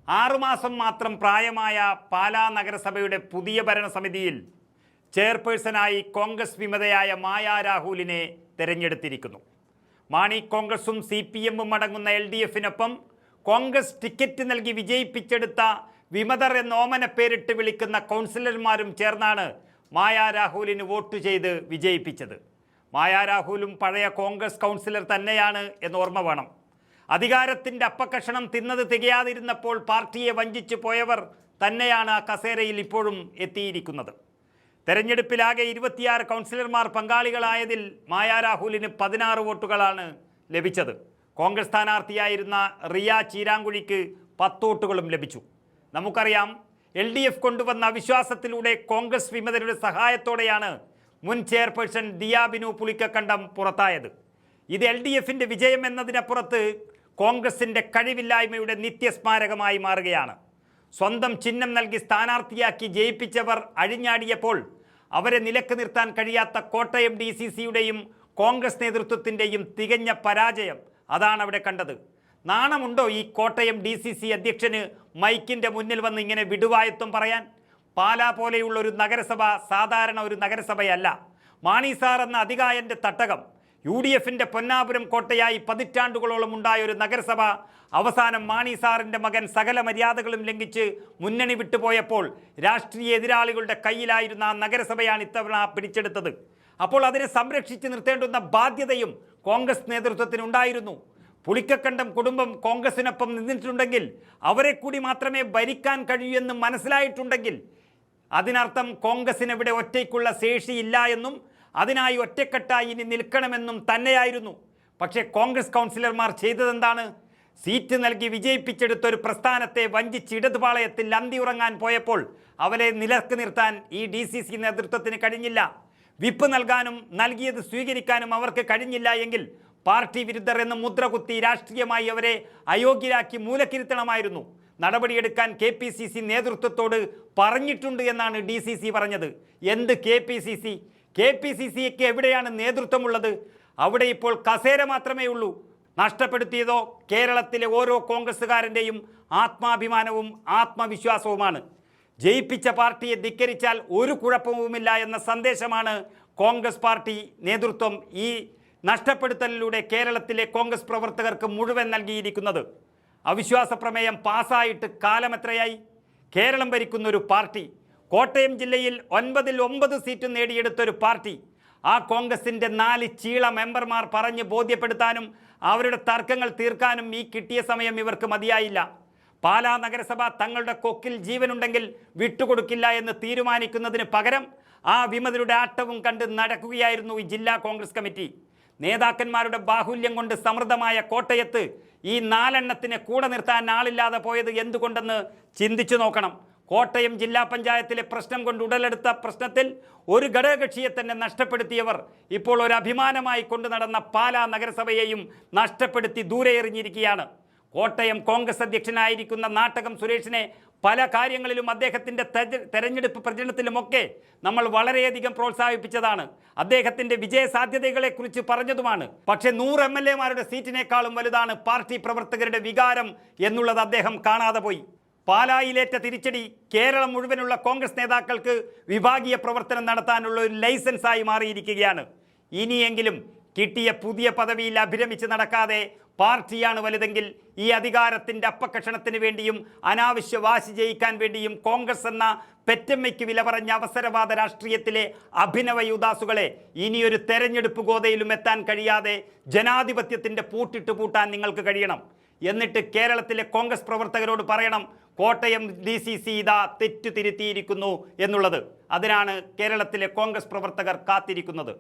ആറുമാസം മാത്രം പ്രായമായ പാലാ നഗരസഭയുടെ പുതിയ ഭരണസമിതിയിൽ ചെയർപേഴ്സണായി കോൺഗ്രസ് വിമതയായ മായാ രാഹുലിനെ തെരഞ്ഞെടുത്തിരിക്കുന്നു. മാണി കോൺഗ്രസും CPM-ഉം അടങ്ങുന്ന LDF-നൊപ്പം കോൺഗ്രസ് ടിക്കറ്റ് നൽകി വിജയിപ്പിച്ചെടുത്ത വിമതർ എന്ന ഓമന പേരിട്ട് വിളിക്കുന്ന കൗൺസിലർമാരും ചേർന്നാണ് മായാ രാഹുലിന് വോട്ട് ചെയ്ത് വിജയിപ്പിച്ചത്. മായാ രാഹുലും പഴയ കോൺഗ്രസ് കൗൺസിലർ തന്നെയാണ് എന്ന് ഓർമ്മ വേണം. അധികാരത്തിൻ്റെ അപ്പക്കഷണം തിന്നത് തികയാതിരുന്നപ്പോൾ പാർട്ടിയെ വഞ്ചിച്ചു പോയവർ തന്നെയാണ് ആ കസേരയിൽ ഇപ്പോഴും എത്തിയിരിക്കുന്നത്. തെരഞ്ഞെടുപ്പിലാകെ 26 കൗൺസിലർമാർ പങ്കാളികളായതിൽ മായാ രാഹുലിന് 16 വോട്ടുകളാണ് ലഭിച്ചത്. കോൺഗ്രസ് സ്ഥാനാർത്ഥിയായിരുന്ന റിയ ചീരാങ്കുഴിക്ക് 10 വോട്ടുകളും ലഭിച്ചു. നമുക്കറിയാം, LDF കൊണ്ടുവന്ന അവിശ്വാസത്തിലൂടെ കോൺഗ്രസ് വിമതരുടെ സഹായത്തോടെയാണ് മുൻ ചെയർപേഴ്സൺ ദിയ ബിനു പുളിക്കക്കണ്ടം പുറത്തായത്. ഇത് LDF-ന്റെ വിജയം എന്നതിനപ്പുറത്ത് കോൺഗ്രസിൻ്റെ കഴിവില്ലായ്മയുടെ നിത്യസ്മാരകമായി മാറുകയാണ്. സ്വന്തം ചിഹ്നം നൽകി സ്ഥാനാർത്ഥിയാക്കി ജയിപ്പിച്ചവർ അഴിഞ്ഞാടിയപ്പോൾ അവരെ നിലക്ക് നിർത്താൻ കഴിയാത്ത കോട്ടയം DCC-യുടെയും കോൺഗ്രസ് നേതൃത്വത്തിൻ്റെയും തികഞ്ഞ പരാജയം അതാണ് അവിടെ കണ്ടത്. നാണമുണ്ടോ ഈ കോട്ടയം DCC അധ്യക്ഷന് മൈക്കിൻ്റെ മുന്നിൽ വന്ന് ഇങ്ങനെ വിടുവായത്വം പറയാൻ? പാലാ പോലെയുള്ള ഒരു നഗരസഭ സാധാരണ ഒരു നഗരസഭയല്ല. മാണി സാർ എന്ന അതികായൻ്റെ തട്ടകം, UDF-ന്റെ പൊന്നാപുരം കോട്ടയായി പതിറ്റാണ്ടുകളോളം ഉണ്ടായ ഒരു നഗരസഭ അവസാനം മാണി സാറിൻ്റെ മകൻ സകല മര്യാദകളും ലംഘിച്ച് മുന്നണി വിട്ടുപോയപ്പോൾ രാഷ്ട്രീയ എതിരാളികളുടെ കയ്യിലായിരുന്ന ആ നഗരസഭയാണ് ഇത്തവണ പിടിച്ചെടുത്തത്. അപ്പോൾ അതിനെ സംരക്ഷിച്ച് നിർത്തേണ്ടുന്ന ബാധ്യതയും കോൺഗ്രസ് നേതൃത്വത്തിനുണ്ടായിരുന്നു. പുളിക്കക്കണ്ടം കുടുംബം കോൺഗ്രസിനൊപ്പം നിന്നിട്ടുണ്ടെങ്കിൽ അവരെ കൂടി മാത്രമേ ഭരിക്കാൻ കഴിയൂ എന്ന് മനസ്സിലായിട്ടുണ്ടെങ്കിൽ അതിനർത്ഥം കോൺഗ്രസിനെവിടെ ഒറ്റയ്ക്കുള്ള ശേഷിയില്ല എന്നും അതിനായി ഒറ്റക്കെട്ടായി ഇനി നിൽക്കണമെന്നും തന്നെയായിരുന്നു. പക്ഷേ കോൺഗ്രസ് കൗൺസിലർമാർ ചെയ്തതെന്താണ്? സീറ്റ് നൽകി വിജയിപ്പിച്ചെടുത്തൊരു പ്രസ്ഥാനത്തെ വഞ്ചിച്ച് ഇടതുപാളയത്തിൽ അന്തി ഉറങ്ങാൻ പോയപ്പോൾ അവരെ നിലക്ക് നിർത്താൻ ഈ DCC നേതൃത്വത്തിന് കഴിഞ്ഞില്ല. വിപ്പ് നൽകാനും നൽകിയത് സ്വീകരിക്കാനും അവർക്ക് കഴിഞ്ഞില്ല എങ്കിൽ പാർട്ടി വിരുദ്ധർ എന്ന് മുദ്രകുത്തി രാഷ്ട്രീയമായി അവരെ അയോഗ്യരാക്കി മൂലക്കിരുത്തണമായിരുന്നു. നടപടിയെടുക്കാൻ KPCC നേതൃത്വത്തോട് പറഞ്ഞിട്ടുണ്ട് എന്നാണ് DCC പറഞ്ഞത്. എന്ത് KPCC? KPCCക്ക് എവിടെയാണ് നേതൃത്വമുള്ളത്? അവിടെ ഇപ്പോൾ കസേര മാത്രമേ ഉള്ളൂ. നഷ്ടപ്പെടുത്തിയതോ കേരളത്തിലെ ഓരോ കോൺഗ്രസ്സുകാരൻ്റെയും ആത്മാഭിമാനവും ആത്മവിശ്വാസവുമാണ്. ജയിപ്പിച്ച പാർട്ടിയെ ധിക്കരിച്ചാൽ ഒരു കുഴപ്പവുമില്ല എന്ന സന്ദേശമാണ് കോൺഗ്രസ് പാർട്ടി നേതൃത്വം ഈ നഷ്ടപ്പെടുത്തലിലൂടെ കേരളത്തിലെ കോൺഗ്രസ് പ്രവർത്തകർക്ക് മുഴുവൻ നൽകിയിരിക്കുന്നത്. അവിശ്വാസ പ്രമേയം പാസ്സായിട്ട് കാലമെത്രയായി? കേരളം ഭരിക്കുന്ന ഒരു പാർട്ടി, കോട്ടയം ജില്ലയിൽ 9-ൽ 9 സീറ്റ് നേടിയെടുത്തൊരു പാർട്ടി, ആ കോൺഗ്രസിൻ്റെ 4 ചീള മെമ്പർമാർ പറഞ്ഞ് ബോധ്യപ്പെടുത്താനും അവരുടെ തർക്കങ്ങൾ തീർക്കാനും ഈ കിട്ടിയ സമയം ഇവർക്ക് മതിയായില്ല. പാലാ നഗരസഭ തങ്ങളുടെ കൊക്കിൽ ജീവനുണ്ടെങ്കിൽ വിട്ടുകൊടുക്കില്ല എന്ന് തീരുമാനിക്കുന്നതിന് പകരം ആ വിമതരുടെ ആട്ടവും കണ്ട് നടക്കുകയായിരുന്നു ഈ ജില്ലാ കോൺഗ്രസ് കമ്മിറ്റി. നേതാക്കന്മാരുടെ ബാഹുല്യം കൊണ്ട് സമൃദ്ധമായ കോട്ടയത്ത് ഈ 4 എണ്ണത്തിനെ കൂടെ നിർത്താൻ ആളില്ലാതെ പോയത് എന്തുകൊണ്ടെന്ന് ചിന്തിച്ചു നോക്കണം. കോട്ടയം ജില്ലാ പഞ്ചായത്തിലെ പ്രശ്നം കൊണ്ട് ഉടലെടുത്ത പ്രശ്നത്തിൽ ഒരു ഘടകകക്ഷിയെ തന്നെ നഷ്ടപ്പെടുത്തിയവർ ഇപ്പോൾ ഒരു അഭിമാനമായി കൊണ്ടു നടന്ന പാലാ നഗരസഭയെയും നഷ്ടപ്പെടുത്തി ദൂരെ എറിഞ്ഞിരിക്കുകയാണ്. കോട്ടയം കോൺഗ്രസ് അധ്യക്ഷനായിരിക്കുന്ന നാട്ടകം സുരേഷിനെ പല കാര്യങ്ങളിലും അദ്ദേഹത്തിൻ്റെ തെരഞ്ഞെടുപ്പ് പ്രചരണത്തിലുമൊക്കെ നമ്മൾ വളരെയധികം പ്രോത്സാഹിപ്പിച്ചതാണ്. അദ്ദേഹത്തിൻ്റെ വിജയസാധ്യതകളെക്കുറിച്ച് പറഞ്ഞതുമാണ്. പക്ഷേ 100 MLA-മാരുടെ സീറ്റിനേക്കാളും വലുതാണ് പാർട്ടി പ്രവർത്തകരുടെ വികാരം എന്നുള്ളത് അദ്ദേഹം കാണാതെ പോയി. പാലായിലേറ്റ തിരിച്ചടി കേരളം മുഴുവനുള്ള കോൺഗ്രസ് നേതാക്കൾക്ക് വിഭാഗീയ പ്രവർത്തനം നടത്താനുള്ള ഒരു ലൈസൻസായി മാറിയിരിക്കുകയാണ്. ഇനിയെങ്കിലും കിട്ടിയ പുതിയ പദവിയിൽ അഭിരമിച്ച് നടക്കാതെ പാർട്ടിയാണ് വലുതെങ്കിൽ ഈ അധികാരത്തിൻ്റെ അപ്പക്കഷണത്തിന് വേണ്ടിയും അനാവശ്യ വാശി ജയിക്കാൻ വേണ്ടിയും കോൺഗ്രസ് എന്ന പെറ്റമ്മയ്ക്ക് വില പറഞ്ഞ അവസരവാദ രാഷ്ട്രീയത്തിലെ അഭിനവ യുദാസുകളെ ഇനിയൊരു തെരഞ്ഞെടുപ്പ് ഗോതയിലും എത്താൻ കഴിയാതെ ജനാധിപത്യത്തിൻ്റെ പൂട്ടിട്ട് പൂട്ടാൻ നിങ്ങൾക്ക് കഴിയണം. എന്നിട്ട് കേരളത്തിലെ കോൺഗ്രസ് പ്രവർത്തകരോട് പറയണം, കോട്ടയം DCC ഇതാ തെറ്റു തിരുത്തിയിരിക്കുന്നു എന്നുള്ളത്. അതിനാണ് കേരളത്തിലെ കോൺഗ്രസ് പ്രവർത്തകർ കാത്തിരിക്കുന്നത്.